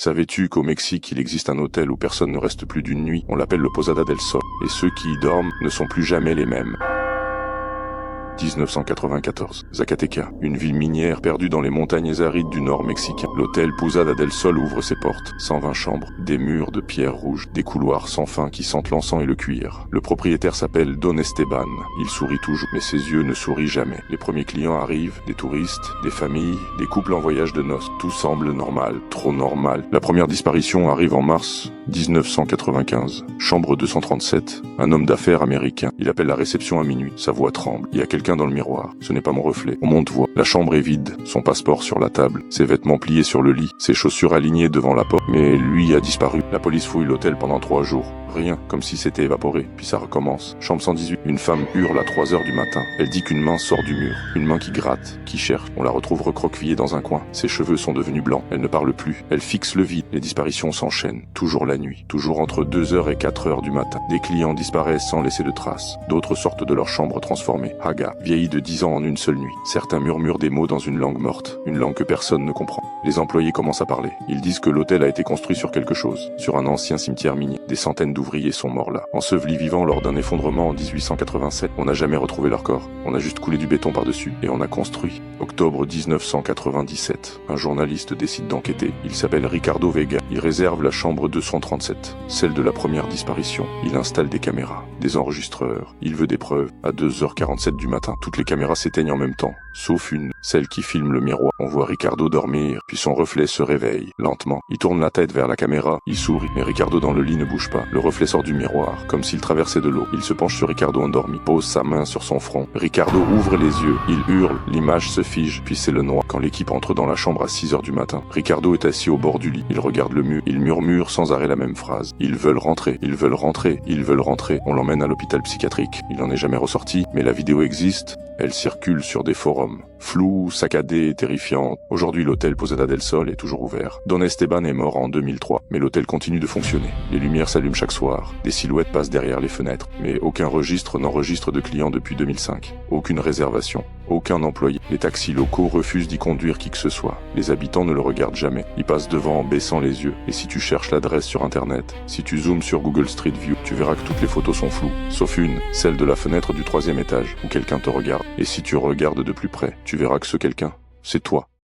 Savais-tu qu'au Mexique, il existe un hôtel où personne ne reste plus d'une nuit? On l'appelle le Posada del Sol. Et ceux qui y dorment ne sont plus jamais les mêmes. 1994, Zacatecas, une ville minière perdue dans les montagnes arides du nord mexicain. L'hôtel Posada del Sol ouvre ses portes. 120 chambres, des murs de pierre rouge, des couloirs sans fin qui sentent l'encens et le cuir. Le propriétaire s'appelle Don Esteban. Il sourit toujours, mais ses yeux ne sourient jamais. Les premiers clients arrivent, des touristes, des familles, des couples en voyage de noces. Tout semble normal, trop normal. La première disparition arrive en mars 1995. Chambre 237, un homme d'affaires américain. Il appelle la réception à minuit. Sa voix tremble. Il y a quelqu'un dans le miroir. Ce n'est pas mon reflet. On monte voix. La chambre est vide. Son passeport sur la table. Ses vêtements pliés sur le lit. Ses chaussures alignées devant la porte. Mais lui a disparu. La police fouille l'hôtel pendant 3 jours. Rien, comme si c'était évaporé. Puis ça recommence. Chambre 118. Une femme hurle à 3 heures du matin. Elle dit qu'une main sort du mur. Une main qui gratte, qui cherche. On la retrouve recroquevillée dans un coin. Ses cheveux sont devenus blancs. Elle ne parle plus. Elle fixe le vide. Les disparitions s'enchaînent. Toujours la nuit. Toujours entre 2 heures et 4 heures du matin. Des clients disparaissent sans laisser de traces. D'autres sortent de leur chambre transformée. Haga, vieillie de 10 ans en une seule nuit. Certains murmurent des mots dans une langue morte. Une langue que personne ne comprend. Les employés commencent à parler. Ils disent que l'hôtel a été construit sur quelque chose. Sur un ancien cimetière minier. Des centaines d'ouvriers sont morts là. Ensevelis vivants lors d'un effondrement en 1887. On n'a jamais retrouvé leur corps. On a juste coulé du béton par-dessus. Et on a construit. Octobre 1997. Un journaliste décide d'enquêter. Il s'appelle Ricardo Vega. Il réserve la chambre 237. Celle de la première disparition. Il installe des caméras. Des enregistreurs. Il veut des preuves. À 2h47 du matin, toutes les caméras s'éteignent en même temps. Sauf une. Celle qui filme le miroir. On voit Ricardo dormir. Puis son reflet se réveille. Lentement. Il tourne la tête vers la caméra. Il sourit. Mais Ricardo dans le lit ne bouge pas. Le reflet sort du miroir. Comme s'il traversait de l'eau. Il se penche sur Ricardo endormi. Pose sa main sur son front. Ricardo ouvre les yeux. Il hurle. L'image se fige. Puis c'est le noir. Quand l'équipe entre dans la chambre à 6h du matin, Ricardo est assis au bord du lit. Il regarde le mur. Il murmure sans arrêt la même phrase. Ils veulent rentrer. Ils veulent rentrer. Ils veulent rentrer. On l'emmène à l'hôpital psychiatrique. Il n'en est jamais ressorti. Mais la vidéo existe. Elle circule sur des forums. Floue, saccadée, terrifiante. Aujourd'hui, l'hôtel Posada del Sol est toujours ouvert. Don Esteban est mort en 2003, mais l'hôtel continue de fonctionner. Les lumières s'allument chaque soir. Des silhouettes passent derrière les fenêtres. Mais aucun registre n'enregistre de clients depuis 2005. Aucune réservation. Aucun employé. Les taxis locaux refusent d'y conduire qui que ce soit. Les habitants ne le regardent jamais. Ils passent devant en baissant les yeux. Et si tu cherches l'adresse sur Internet, si tu zoomes sur Google Street View, tu verras que toutes les photos sont floues. Sauf une, celle de la fenêtre du 3e étage, où quelqu'un te regarde. Et si tu regardes de plus près, tu verras que ce quelqu'un, c'est toi.